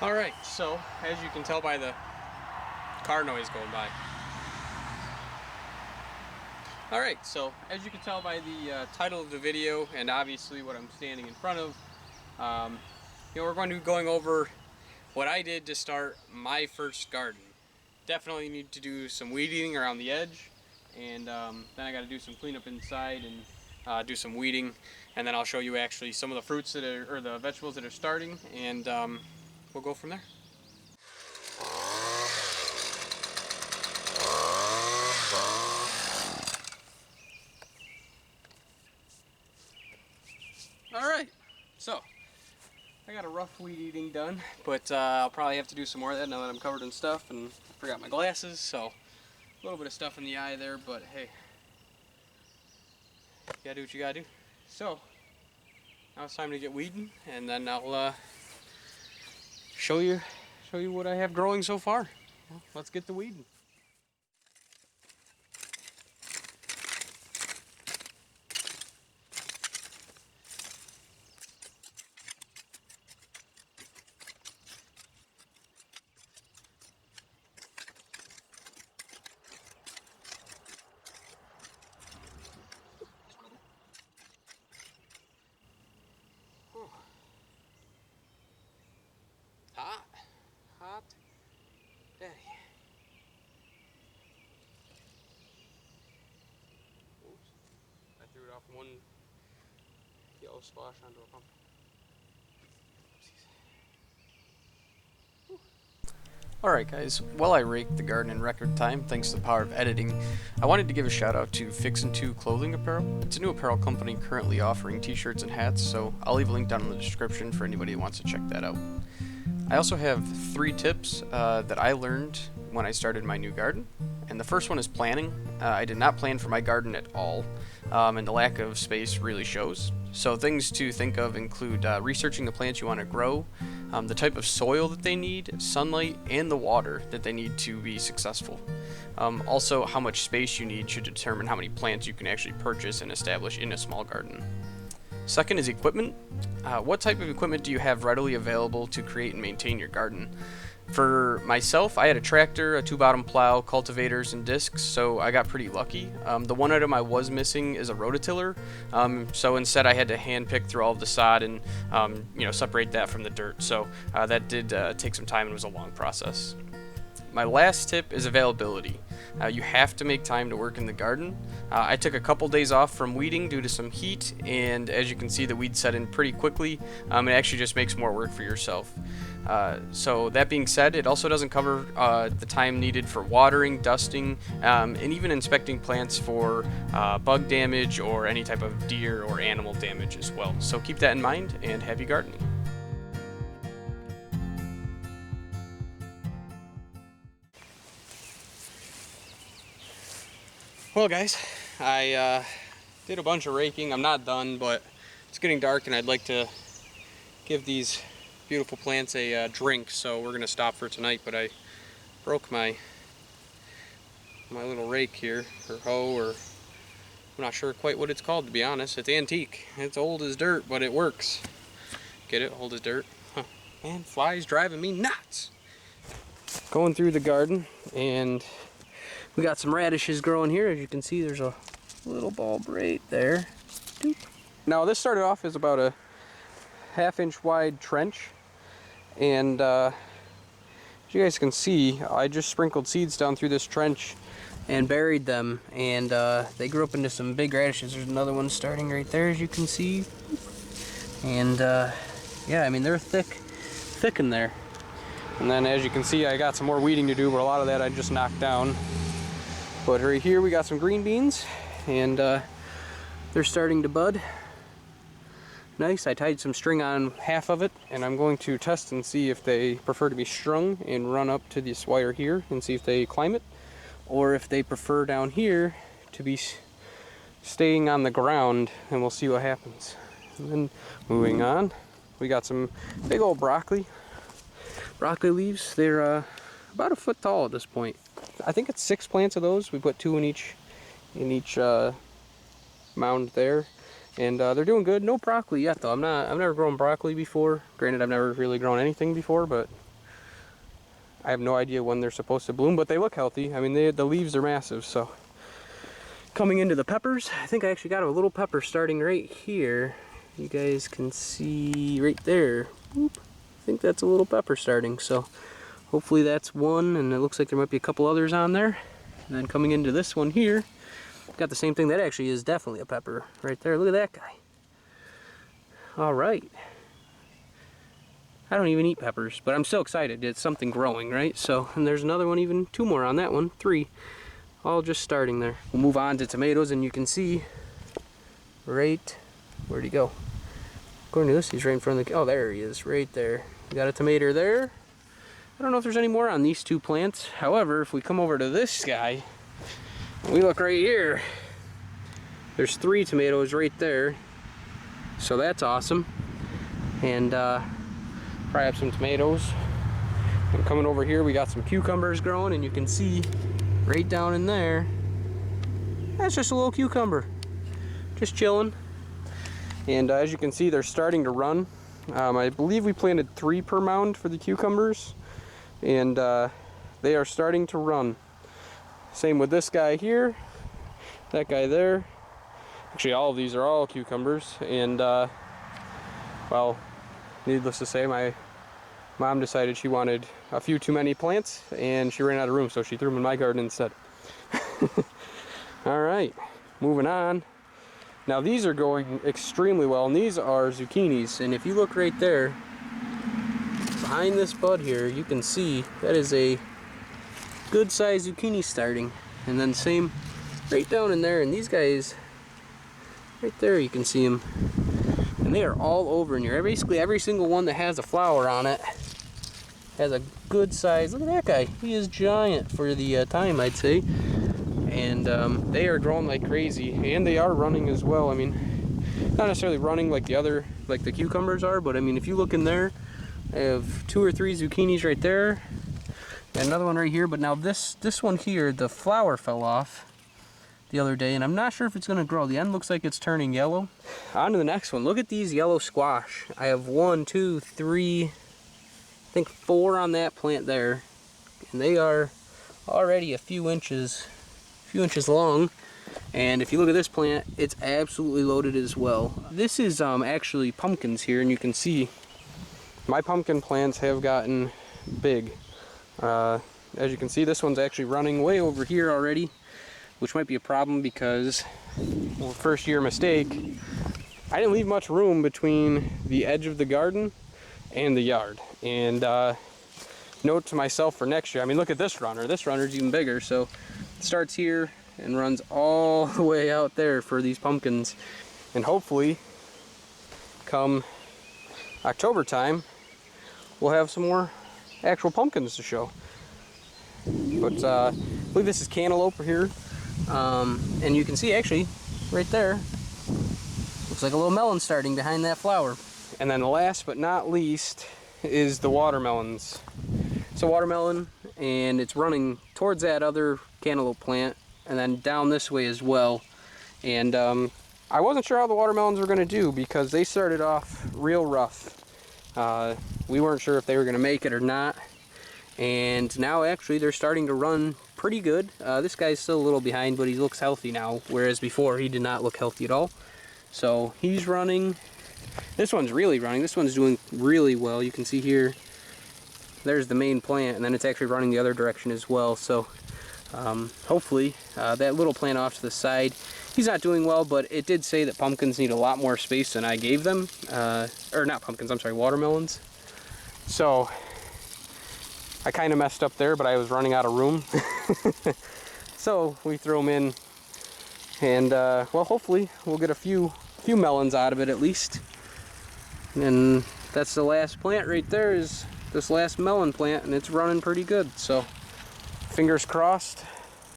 Alright, so as you can tell by the car noise going by. Alright, so as you can tell by the title of the video and obviously what I'm standing in front of, we're going to be going over what I did to start my first garden. Definitely need to do some weed eating around the edge, and then I got to do some cleanup inside and do some weeding, and then I'll show you actually some of the fruits that are, or the vegetables that are starting, and we'll go from there. Alright, so I got a rough weed eating done, but I'll probably have to do some more of that now that I'm covered in stuff and I forgot my glasses, so a little bit of stuff in the eye there, but hey, you gotta do what you gotta do. So now it's time to get weeding, and then I'll show you what I have growing so far. Well, let's get to weeding. Hot day. Oops, I threw it off one yellow splash onto a pumpkin. Alright guys, while I raked the garden in record time thanks to the power of editing, I wanted to give a shout out to Fixin To clothing apparel. It's a new apparel company currently offering t-shirts and hats, so I'll leave a link down in the description for anybody who wants to check that out. I also have 3 tips that I learned when I started my new garden, and the first one is planning. I did not plan for my garden at all, and the lack of space really shows. So things to think of include researching the plants you want to grow, the type of soil that they need, sunlight, and the water that they need to be successful. Also, how much space you need should determine how many plants you can actually purchase and establish in a small garden. Second is equipment. What type of equipment do you have readily available to create and maintain your garden? For myself, I had a tractor, a 2-bottom plow, cultivators, and discs, so I got pretty lucky. The one item I was missing is a rototiller, so instead I had to hand pick through all of the sod and separate that from the dirt, so that did take some time and was a long process. My last tip is availability. You have to make time to work in the garden. I took a couple days off from weeding due to some heat, and as you can see, the weeds set in pretty quickly. It actually just makes more work for yourself. So that being said, it also doesn't cover the time needed for watering, dusting, and even inspecting plants for bug damage or any type of deer or animal damage as well. So keep that in mind, and happy gardening. Well guys, I did a bunch of raking. I'm not done, but it's getting dark and I'd like to give these beautiful plants a drink, so we're gonna stop for tonight. But I broke my little rake here, or hoe, or I'm not sure quite what it's called, to be honest. It's antique. It's old as dirt, but it works. Get it? Old as dirt. Huh. Man, flies driving me nuts. Going through the garden, and we got some radishes growing here. As you can see, there's a little bulb right there. Now this started off as about a 1/2 inch wide trench, and as you guys can see, I just sprinkled seeds down through this trench and buried them, and they grew up into some big radishes. There's another one starting right there, as you can see, and yeah, I mean, they're thick in there. And then as you can see, I got some more weeding to do, but a lot of that I just knocked down. But right here we got some green beans, and they're starting to bud. Nice. I tied some string on half of it, and I'm going to test and see if they prefer to be strung and run up to this wire here and see if they climb it, or if they prefer down here to be staying on the ground, and we'll see what happens. And then moving on, we got some big old broccoli leaves. They're about 1 foot tall at this point. I think it's 6 plants of those. We put 2 in each mound there, and they're doing good. No broccoli yet though. I've never grown broccoli before. Granted, I've never really grown anything before, but I have no idea when they're supposed to bloom, but they look healthy. I mean, the leaves are massive. So coming into the peppers, I think I actually got a little pepper starting right here. You guys can see right there. Boop. I think that's a little pepper starting. So hopefully that's one, and it looks like there might be a couple others on there. And then coming into this one here, got the same thing. That actually is definitely a pepper right there. Look at that guy. All right. I don't even eat peppers, but I'm so excited. It's something growing, right? So, and there's another one, even 2 more on that one, 3. All just starting there. We'll move on to tomatoes, and you can see right, where'd he go? According to this, he's right in front of the, oh, there he is, right there. We got a tomato there. I don't know if there's any more on these 2 plants. However, if we come over to this guy, we look right here, there's 3 tomatoes right there. So that's awesome. And probably have some tomatoes. And coming over here, we got some cucumbers growing, and you can see right down in there, that's just a little cucumber, just chilling. And as you can see, they're starting to run. I believe we planted 3 per mound for the cucumbers, and they are starting to run. Same with this guy here, that guy there. Actually, all of these are all cucumbers, and well, needless to say, my mom decided she wanted a few too many plants, and she ran out of room, so she threw them in my garden instead. All right, moving on. Now these are going extremely well, and these are zucchinis, and if you look right there, behind this bud here, you can see that is a good sized zucchini starting. And then same right down in there, and these guys, right there you can see them. And they are all over in here. Basically every single one that has a flower on it has a good size. Look at that guy. He is giant for the time, I'd say. And they are growing like crazy, and they are running as well. I mean, not necessarily running like the cucumbers are, but I mean, if you look in there, I have 2 or 3 zucchinis right there, and another one right here. But now this one here, the flower fell off the other day, and I'm not sure if it's going to grow. The end looks like it's turning yellow. On to the next one. Look at these yellow squash. I have 1, 2, 3, I think 4 on that plant there, and they are already a few inches long. And if you look at this plant, it's absolutely loaded as well. This is actually pumpkins here, and you can see my pumpkin plants have gotten big. As you can see, this one's actually running way over here already, which might be a problem because, well, first year mistake, I didn't leave much room between the edge of the garden and the yard. And note to myself for next year, I mean, look at this runner. This runner's even bigger, so it starts here and runs all the way out there for these pumpkins. And hopefully, come October time, we'll have some more actual pumpkins to show. But I believe this is cantaloupe here. And you can see actually right there, looks like a little melon starting behind that flower. And then last but not least is the watermelons. It's a watermelon, and it's running towards that other cantaloupe plant and then down this way as well. And I wasn't sure how the watermelons were going to do because they started off real rough. We weren't sure if they were going to make it or not. And now actually they're starting to run pretty good. This guy's still a little behind, but he looks healthy now, whereas before he did not look healthy at all. So he's running. This one's really running. This one's doing really well. You can see here, there's the main plant, and then it's actually running the other direction as well. So hopefully that little plant off to the side, he's not doing well, but it did say that pumpkins need a lot more space than I gave them. Or not pumpkins, I'm sorry, watermelons. So I kind of messed up there, but I was running out of room. So we throw them in, and well, hopefully we'll get a few melons out of it at least. And that's the last plant right there, is this last melon plant, and it's running pretty good. So fingers crossed